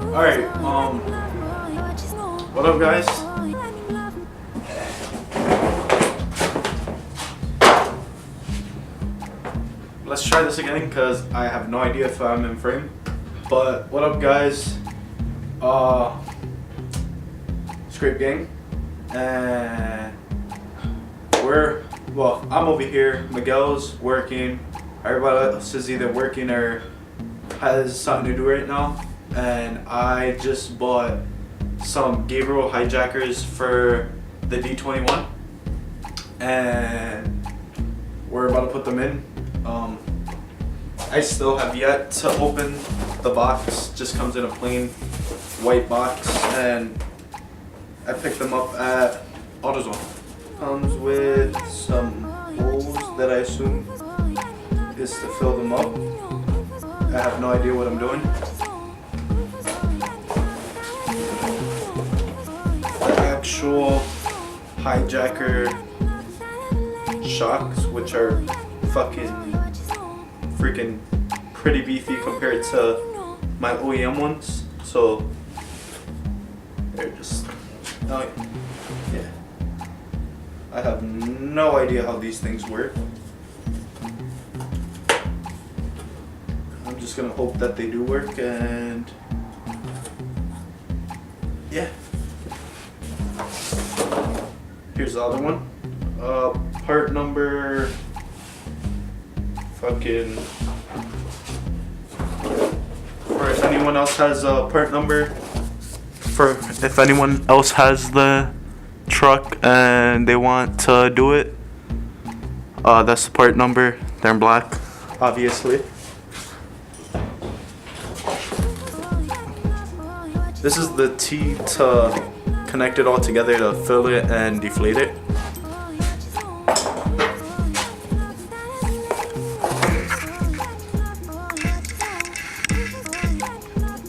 Alright, what up guys? Let's try this again because I have no idea if I'm in frame. But what up guys? Scrape Gang. And I'm over here, Miguel's working, everybody else is either working or has something to do right now. And I just bought some Gabriel hijackers for the D21 and we're about to put them in. I still have yet to open the box, just comes in a plain white box and I picked them up at AutoZone. Comes with some holes that I assume is to fill them up. I have no idea what I'm doing. The actual hijacker shocks, which are freaking pretty beefy compared to my OEM ones, so they're just, yeah. I have no idea how these things work. I'm just gonna hope that they do work, and yeah. Here's the other one. Part number for if anyone else has a part number, if anyone else has the truck and they want to do it, that's the part number. They're in black, obviously. This is the T to connect it all together to fill it and deflate it.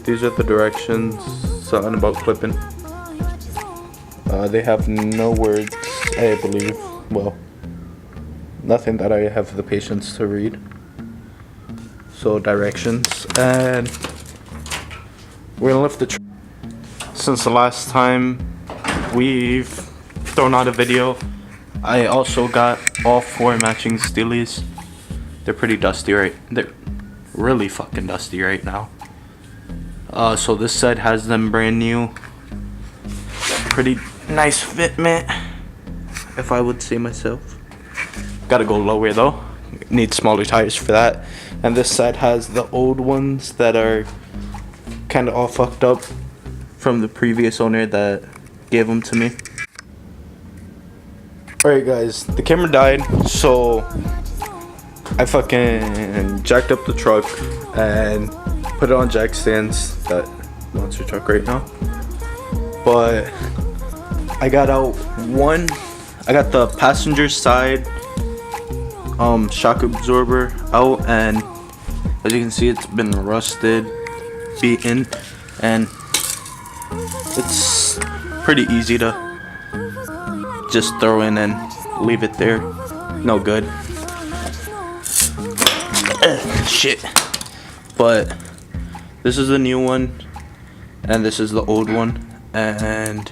These are the directions, something about clipping. They have no words, I believe. Well, nothing that I have the patience to read. So directions, and we're gonna lift the truck. Since the last time we've thrown out a video, I also got all 4 matching steelies. They're pretty dusty, right? They're really fucking dusty right now. So this set has them brand new. Pretty nice fitment, if I would say myself. Gotta go lower though. Need smaller tires for that. And this side has the old ones that are kind of all fucked up from the previous owner that gave them to me. Alright guys, the camera died, so I fucking jacked up the truck and put it on jack stands. That monster truck right now. But I got out I got the passenger side shock absorber out, and as you can see it's been rusted, beaten, and it's pretty easy to just throw in and leave it there. No good. Shit. But this is the new one and this is the old one, and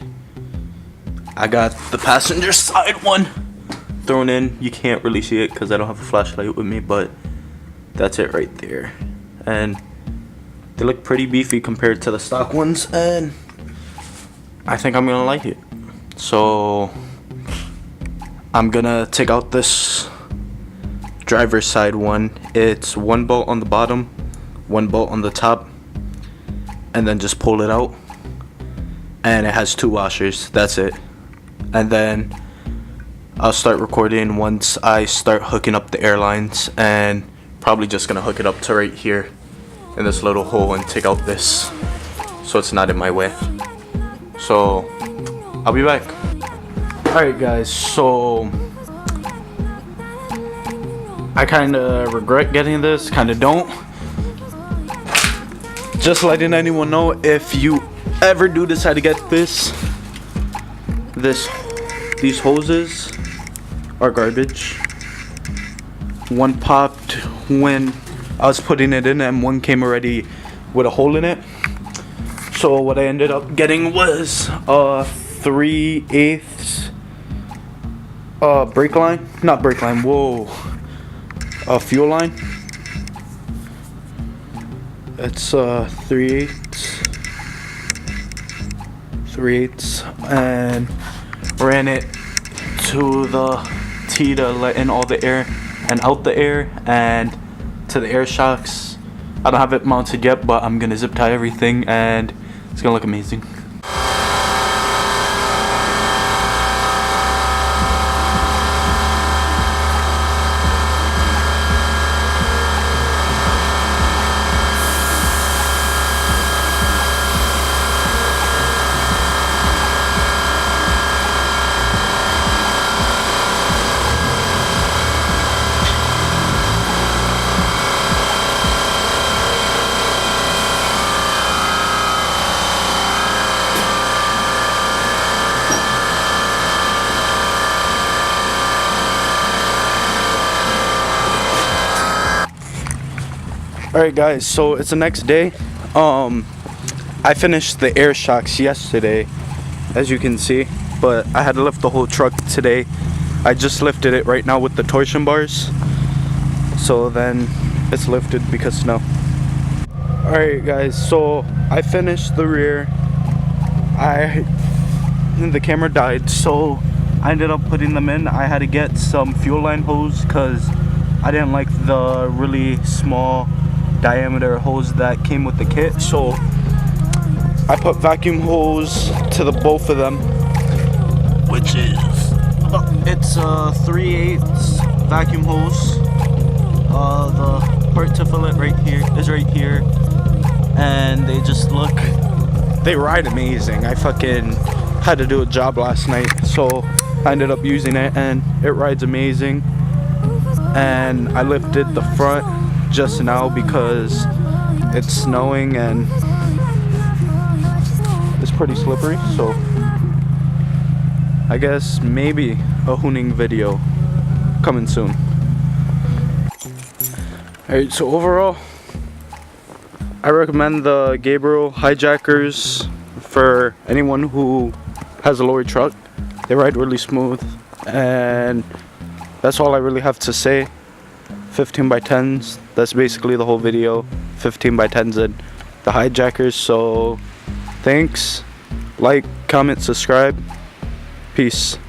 I got the passenger side one thrown in. You can't really see it because I don't have a flashlight with me, but that's it right there. And they look pretty beefy compared to the stock ones, and I think I'm gonna like it. So I'm gonna take out this driver's side one. It's 1 bolt on the bottom, 1 bolt on the top, and then just pull it out, and it has 2 washers. That's it. And then I'll start recording once I start hooking up the airlines, and probably just gonna hook it up to right here in this little hole and take out this so it's not in my way. So I'll be back. Alright guys, so I kinda regret getting this, kinda don't. Just letting anyone know, if you ever do decide to get these hoses are garbage. One popped when I was putting it in, and one came already with a hole in it. So what I ended up getting was 3/8 brake line, not brake line, whoa, fuel line. It's 3/8, and ran it to the T to let in all the air and out the air, and to the air shocks. I don't have it mounted yet, but I'm gonna zip tie everything and it's gonna look amazing. Alright guys, so it's the next day. I finished the air shocks yesterday, as you can see, but I had to lift the whole truck today. I just lifted it right now with the torsion bars, so then it's lifted because snow. Alright guys, so I finished the rear. The camera died, so I ended up putting them in. I had to get some fuel line hose because I didn't like the really small diameter hose that came with the kit, so I put vacuum hose to the both of them, which is it's a 3/8 vacuum hose. The part to fill it right here is right here, and they just they ride amazing. I fucking had to do a job last night, so I ended up using it and it rides amazing. And I lifted the front just now because it's snowing and it's pretty slippery, so I guess maybe a hooning video coming soon. Alright, so overall I recommend the Gabriel hijackers for anyone who has a lower truck. They ride really smooth, and that's all I really have to say. 15x10s, that's basically the whole video. 15x10s and the hijackers. So thanks, like, comment, subscribe, peace.